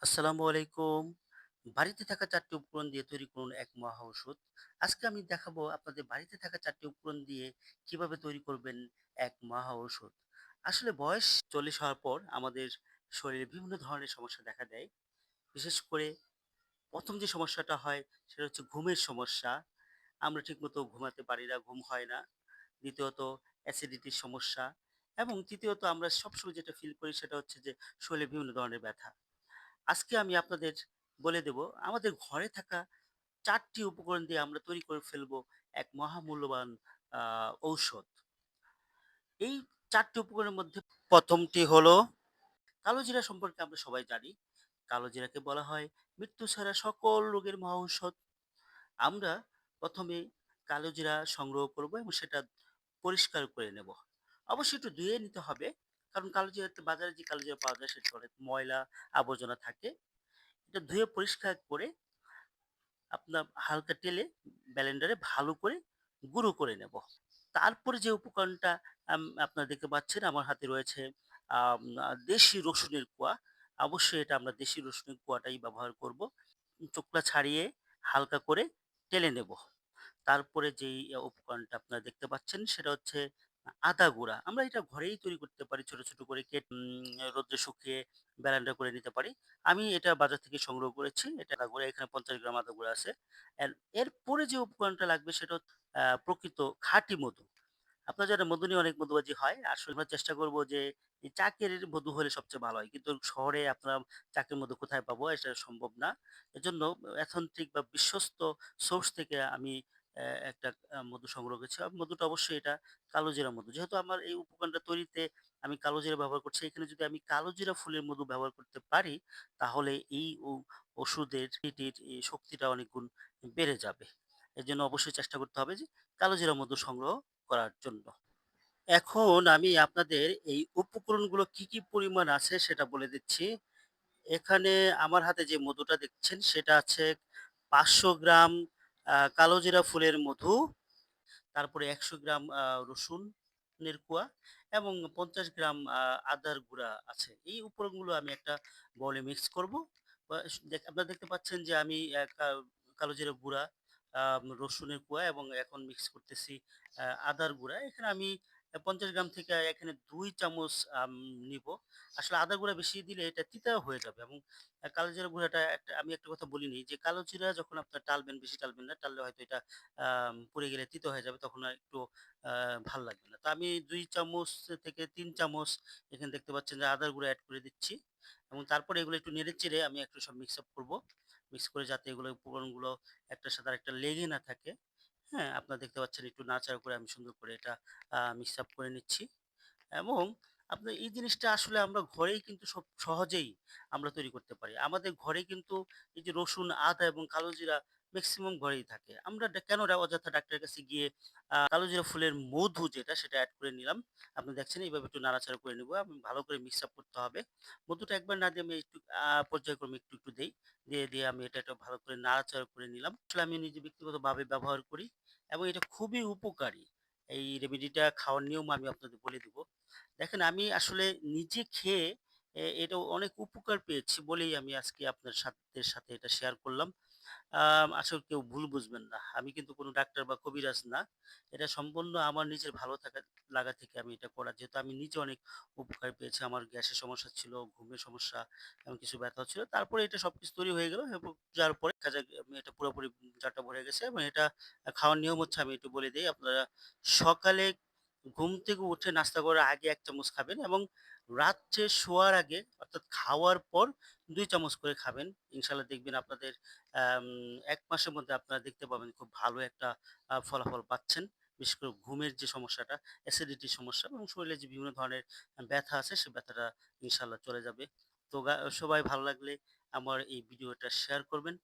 আসসালামু আলাইকুম। বাড়িতে থাকা ৪ টি উপকরণ দিয়ে তৈরি করুন এক মহা ঔষধ। আজকে আমি দেখাবো আপনাদের বাড়িতে থাকা ৪ টি উপকরণ দিয়ে কিভাবে তৈরি করবেন এক মহা ঔষধ। আসলে বয়স ৪০ হওয়ার পর আমাদের শরীরে বিভিন্ন ধরনের সমস্যা দেখা দেয়। বিশেষ করে ১ম যে সমস্যাটা হয় সেটা হচ্ছে ঘুমের সমস্যা। আমরা ঠিকমতো ঘুমাতে পারি না, ঘুম হয় না। দ্বিতীয়ত অ্যাসিডিটির সমস্যা এবং তৃতীয়ত আমরা সবসময় যেটা ফিল করি সেটা হচ্ছে যে শরীরে বিভিন্ন ধরনের ব্যথা। আজকে আমি আপনাদের বলে দেব আমাদের ঘরে থাকা ৪ টি উপকরণ দিয়ে আমরা তৈরি করে ফেলবো এক মহামূল্যবান আ ঔষধ। এই ৪ টি উপকরণের মধ্যে ১ম টি হলো কালো জিরা সম্পর্কে আমরা সবাই জানি। কালো জিরাকে বলা হয় মৃত্যু ছাড়া সকল রোগের মহাঔষধ। আমরা ১ম এ কালো জিরা সংগ্রহ করব এবং সেটা পরিষ্কার করে নেব। অবশ্যই একটু ধুয়ে নিতে হবে। কারণ কালো জিরাতে বাজারে যে কালো জিরা পাওয়া যায় সেটাতে অনেক ময়লা আবর্জনা থাকে। এটা ধুয়ে পরিষ্কার করে আপনার হালকা তেলে ব্লেন্ডারে ভালো করে গুঁড়ো করে নেব। তারপরে যে উপকরণটা আপনারা দেখতে পাচ্ছেন আমার হাতে রয়েছে দেশি রসুনের কোয়া। অবশ্যই এটা আমরা দেশি রসুনের কোয়াটাই ব্যবহার করব। চোখলা ছাড়িয়ে হালকা করে টেলে নেব। তারপরে যেই উপকরণটা আপনারা দেখতে পাচ্ছেন সেটা হচ্ছে আদা গুঁড়া। আমরা এটা ঘরেই তৈরি করতে পারি ছোট, ছোট করে রোদ্রে শুকিয়ে ব্লেন্ডার করে নিতে পারি। আমি এটা বাজার থেকে সংগ্রহ করেছি। এটা আদা গুঁড়া এখানে ৫০ গ্রাম আদা গুঁড়া আছে। এরপরে যে উপকরণটা লাগবে সেটা হচ্ছে প্রকৃত খাঁটি মধু। আপনার জানেন মধু নিয়ে অনেক মধুবাজি হয়। আসলে আমরা চেষ্টা করব যে এই চাকের মধু হলে সবচেয়ে ভালো হয়। কিন্তু শহরে আপনারা চাকের মধু কোথায় পাবো? এটা সম্ভব না। এজন্য অথেন্টিক বা বিশ্বস্ত সোর্স থেকে আমি একটা মধু সংগ্রহ করেছি। মধুটা অবশ্যই এটা কালোজিরা মধু। যেহেতু আমার এই উপকরণটা তৈরিতে আমি কালোজিরা ব্যবহার করছি, এখানে যদি আমি কালোজিরা ফুলের মধু ব্যবহার করতে পারি, তাহলে এই ওষুধের এটির এই শক্তিটা অনেক গুণ বেড়ে যাবে। এজন্য অবশ্যই চেষ্টা করতে হবে যে কালোজিরা মধু সংগ্রহ করার জন্য। এখন আমি আপনাদের এই উপকরণগুলো কি, কি পরিমাণ আছে সেটা বলে দিচ্ছি। এখানে আমার হাতে যে মধুটা দেখছেন সেটা আছে ৫০০ গ্রাম কালোজিরা ফুলের মধু, তারপরে ১০০ গ্রাম রসুনের কোয়া এবং ৫০ গ্রাম আদার গুঁড়া আছে। এই উপকরণগুলো আমি একটা বাউলে মিক্স করব। বা আপনারা দেখতে পাচ্ছেন যে আমি কালোজিরা গুঁড়া, রসুনের কোয়া এবং এখন মিক্স করতেছি আদার গুঁড়া। এখানে আমি ৫০ গ্রাম থেকে এখানে ২ চামচ নিবো। আসলে আদার গুঁড়া বেশি দিলে এটা তিতা হয়ে যাবে এবং কালো জিরা গুঁড়াটা আমি একটা কথা বলিনি যে কালো জিরা যখন আপনার টালবেন, বেশি টালবেন না। টাললে হয়তো এটা পুড়ে গেলে তিতো হয়ে যাবে। তখন আর একটু আ ভাল লাগবে না। তো আমি ২ চামচ থেকে ৩ চামচ এখানে দেখতে পাচ্ছেন যে আদার গুঁড়া এড করে দিচ্ছি এবং তারপরে এগুলো একটু নেড়েচেড়ে আমি একটু সব মিক্স আপ করব। মিক্স করে যাতে এগুলো উপকরণগুলো একটার সাথে আরেকটা লেগে না থাকে। হ্যাঁ? আপনারা দেখতে পাচ্ছেন একটু নাড়াচাড়া করে আমি সুন্দর করে এটা মিক্স আপ করে নিচ্ছি। এবং আপনার এই জিনিসটা আসলে আমরা ঘরেই কিন্তু সহজেই আমরা তৈরি করতে পারি। আমাদের ঘরে কিন্তু এই যে রসুন, আদা এবং কালো জিরা মেক্সিমাম ঘরেই থাকে। আমরা কেন অযথা ডাক্তারের কাছে গিয়ে কালো জিরা ফুলের মধু যেটা সেটা এড করে নিলাম। আপনি দেখছেন এইভাবে একটু নাড়াচাড়া করে নিব। এবং ভালো করে মিক্স আপ করতে হবে। মধুটা একবার না দিয়ে আমি একটু পর্যায়ক্রমে একটু, একটু দেই। দিয়ে আমি এটা ভালো করে নাড়াচাড়া করে নিলাম। আসলে আমি নিজে ব্যক্তিগতভাবে ব্যবহার করি এবং এটা খুবই উপকারী। এই রেমেডিটা খাওয়ার নিয়ম আমি আপনাদের বলে দিব। দেখেন আমি আসলে নিজে খেয়ে এটা অনেক উপকার পেয়েছি বলেই আমি আজকে আপনার সাথে এটা শেয়ার করলাম। আসলে কেউ ভুল বুঝবেন না। আমি কিন্তু কোনো ডাক্তার বা কবিরাজ না। এটা সম্পূর্ণ আমার নিজের ভালো লাগা থেকে আমি এটা করা। যেহেতু আমি নিজে অনেক উপকার পেয়েছি। আমার গ্যাসের সমস্যা ছিল, ঘুমের সমস্যা এবং কিছু ব্যথাও ছিল। তারপরে এটা সবকিছু তৈরি হয়ে গেল এবং যার পরে দেখা যায় আমি এটা পুরোপুরি জারটা ভরে গেছে এবং এটা খাওয়ার নিয়ম হচ্ছে আমি একটু বলে দেই। আপনারা সকালে ঘুম থেকে উঠে নাস্তা করার আগে ১ চামচ খাবেন এবং রাত্রে শোয়ার আগে অর্থাৎ খাওয়ার পর ২ চামচ করে খাবেন। ইনশাআল্লাহ দেখবেন আপনাদের আম ১ মাসের মধ্যে আপনারা দেখতে পাবেন খুব ভালো একটা ফলাফল পাচ্ছেন। বিশেষ করে ঘুমের যে সমস্যাটা, অ্যাসিডিটির সমস্যা এবং শরীরে যে বিভিন্ন ধরনের ব্যথা আছে সে ব্যথাটা ইনশাআল্লাহ চলে যাবে। তো সবাই ভালো লাগলে আমার এই ভিডিওটা শেয়ার করবেন।